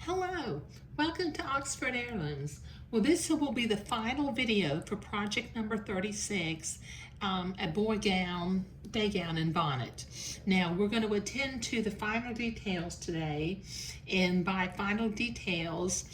Hello, welcome to Oxford Heirlooms. Well, this will be the final video for project number 36, a day gown and bonnet. Now, we're going to attend to the final details today, and by final details,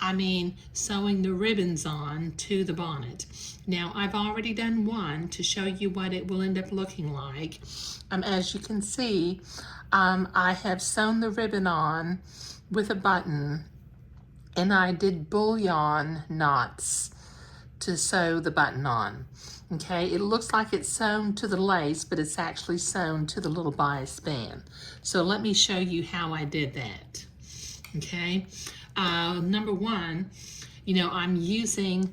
I mean sewing the ribbons on to the bonnet. Now, I've already done one to show you what it will end up looking like. As you can see, I have sewn the ribbon on with a button, and I did bullion knots to sew the button on. Okay, it looks like it's sewn to the lace, but it's actually sewn to the little bias band. So let me show you how I did that. Okay, number one, I'm using,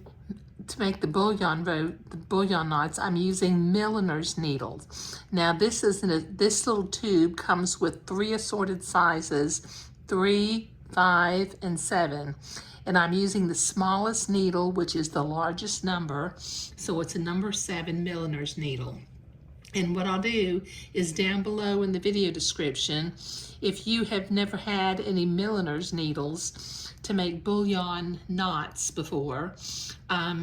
to make the bullion knots, I'm using milliner's needles. Now this little tube comes with 3 assorted sizes, 3, 5, and 7. And I'm using the smallest needle, which is the largest number, so it's a number 7 milliner's needle. And what I'll do is down below in the video description, if you have never had any milliner's needles to make bullion knots before,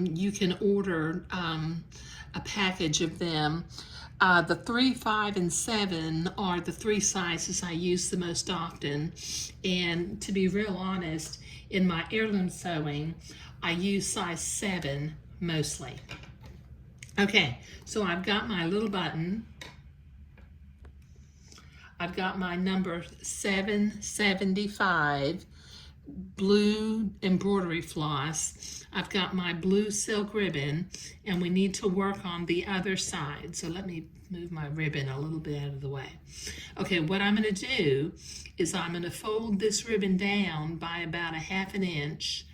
you can order a package of them. The 3, 5, and 7 are the 3 sizes I use the most often. And to be real honest, in my heirloom sewing, I use size 7 mostly. Okay, so I've got my little button. I've got my number 775 blue embroidery floss. I've got my blue silk ribbon, and we need to work on the other side. So let me move my ribbon a little bit out of the way. Okay, what I'm going to do is I'm going to fold this ribbon down by about 1/2 inch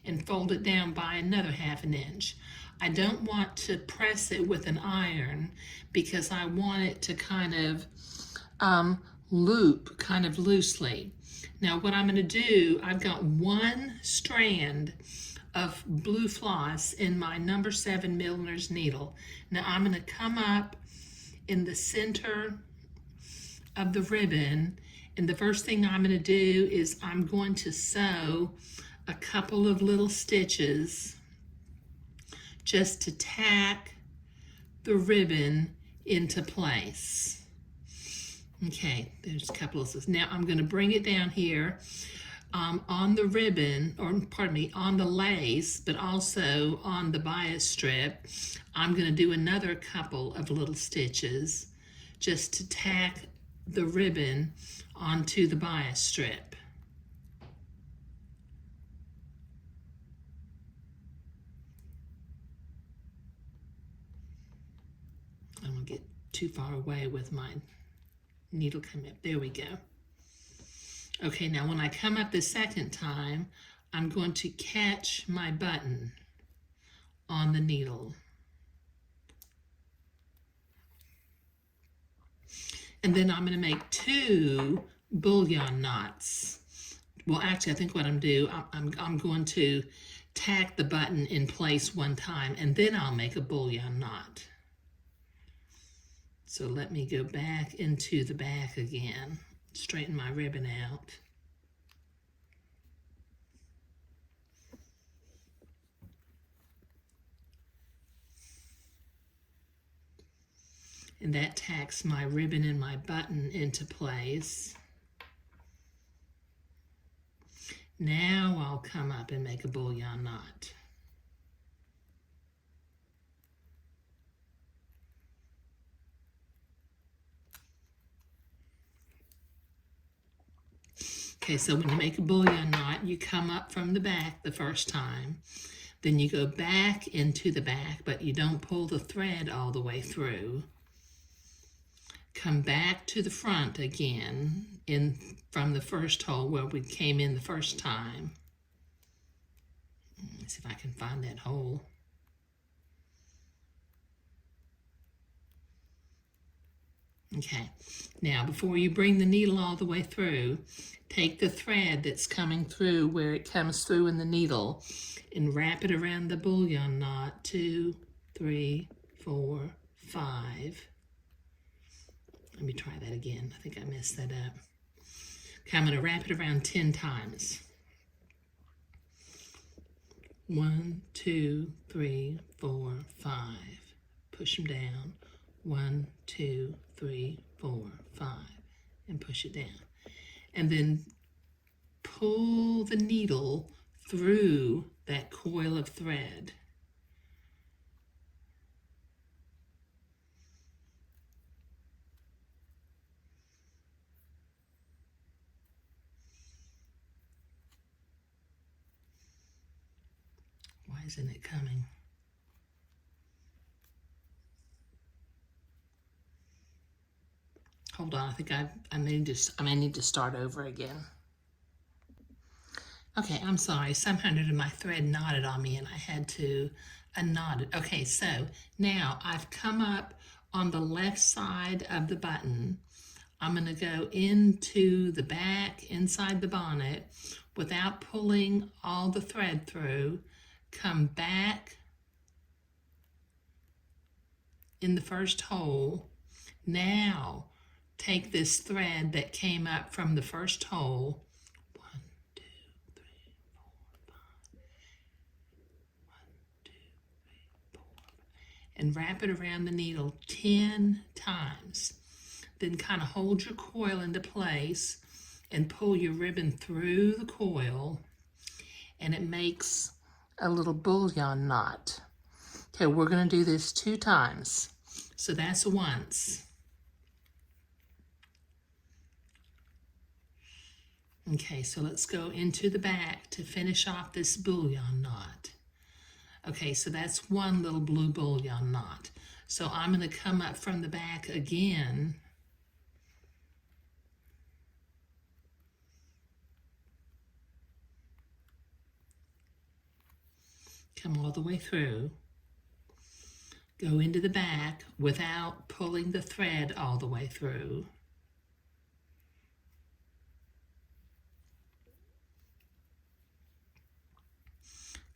and fold it down by another 1/2 inch. I don't want to press it with an iron because I want it to kind of loop kind of loosely. Now what I'm going to do, I've got 1 strand of blue floss in my number 7 milliner's needle. Now I'm going to come up in the center of the ribbon, and the first thing I'm going to do is I'm going to sew a couple of little stitches just to tack the ribbon into place. Okay, there's a couple of those. Now I'm going to bring it down here on the ribbon, or pardon me, on the lace, but also on the bias strip. I'm going to do another couple of little stitches just to tack the ribbon onto the bias strip. I don't want to get too far away with my needle coming up. There we go. Okay, now when I come up the second time, I'm going to catch my button on the needle. And then I'm going to make 2 bullion knots. Well, actually, I think what I'm going to do, I'm going to tack the button in place 1 time, and then I'll make a bullion knot. So let me go back into the back again, straighten my ribbon out. And that tacks my ribbon and my button into place. Now I'll come up and make a bullion knot. Okay, so when you make a bullion knot, you come up from the back the first time, then you go back into the back, but you don't pull the thread all the way through. Come back to the front again from the first hole where we came in the first time. Let's see if I can find that hole. Okay, now before you bring the needle all the way through, take the thread that's coming through where it comes through in the needle and wrap it around the bullion knot. 2, 3, 4, 5. Let me try that again. I think I messed that up. Okay, I'm going to wrap it around 10 times. 1, 2, 3, 4, 5. Push them down. 1, 2, 3, 4, 5. And push it down. And then pull the needle through that coil of thread. Why isn't it coming? Hold on, I think I may need to start over again. Okay, I'm sorry. Somehow my thread knotted on me and I had to unknot it. Okay, so now I've come up on the left side of the button. I'm going to go into the back, inside the bonnet, without pulling all the thread through. Come back in the first hole. Now, take this thread that came up from the first hole. 1, 2, 3, 4, 5. 1, 2, 3, 4. And wrap it around the needle 10 times. Then kind of hold your coil into place and pull your ribbon through the coil, and it makes a little bullion knot. Okay, we're going to do this 2 times. So that's once. Okay, so let's go into the back to finish off this bullion knot. Okay, so that's one little blue bullion knot. So I'm going to come up from the back again. Come all the way through. Go into the back without pulling the thread all the way through.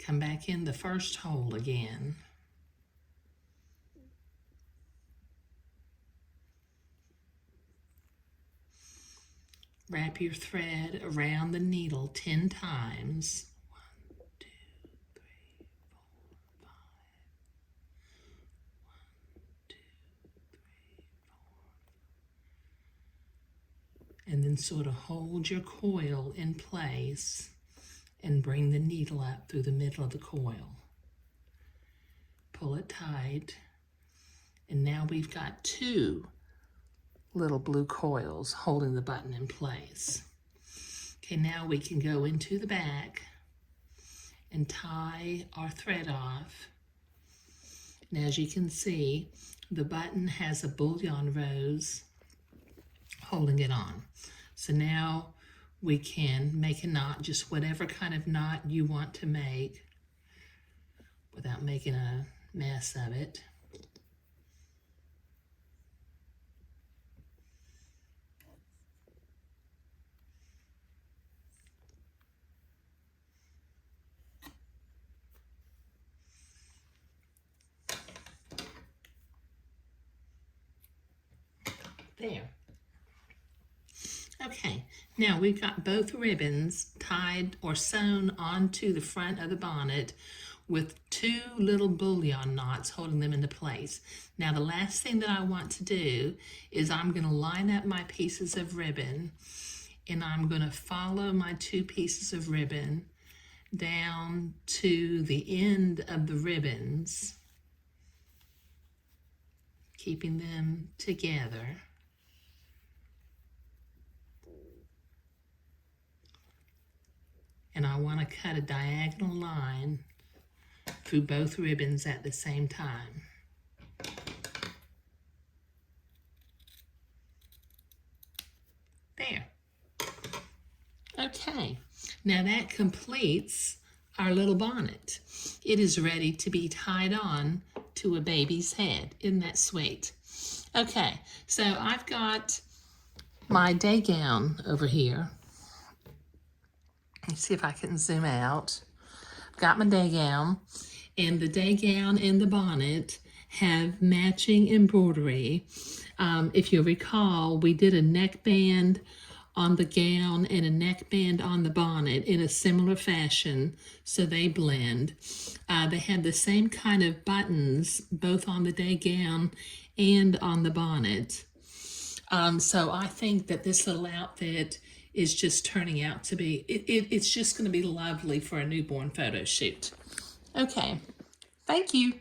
Come back in the first hole again. Wrap your thread around the needle 10 times. 1, 2, 3, 4, 5. 1, 2, 3, 4. And then sort of hold your coil in place and bring the needle up through the middle of the coil. Pull it tight. And now we've got 2 little blue coils holding the button in place. Okay, now we can go into the back and tie our thread off. And as you can see, the button has a bullion rose holding it on. So now we can make a knot, just whatever kind of knot you want to make without making a mess of it. There. Okay, now we've got both ribbons tied or sewn onto the front of the bonnet with 2 little bullion knots holding them into place. Now the last thing that I want to do is I'm going to line up my pieces of ribbon, and I'm going to follow my 2 pieces of ribbon down to the end of the ribbons, keeping them together. And I want to cut a diagonal line through both ribbons at the same time. There. Okay, now that completes our little bonnet. It is ready to be tied on to a baby's head. Isn't that sweet? Okay, so I've got my day gown over here. Let's see if I can zoom out. I've got my day gown, and the day gown and the bonnet have matching embroidery. If you recall, we did a neckband on the gown and a neckband on the bonnet in a similar fashion, so they blend. They have the same kind of buttons both on the day gown and on the bonnet. So I think that this little outfit is just turning out to be, it's just going to be lovely for a newborn photo shoot. Okay, thank you.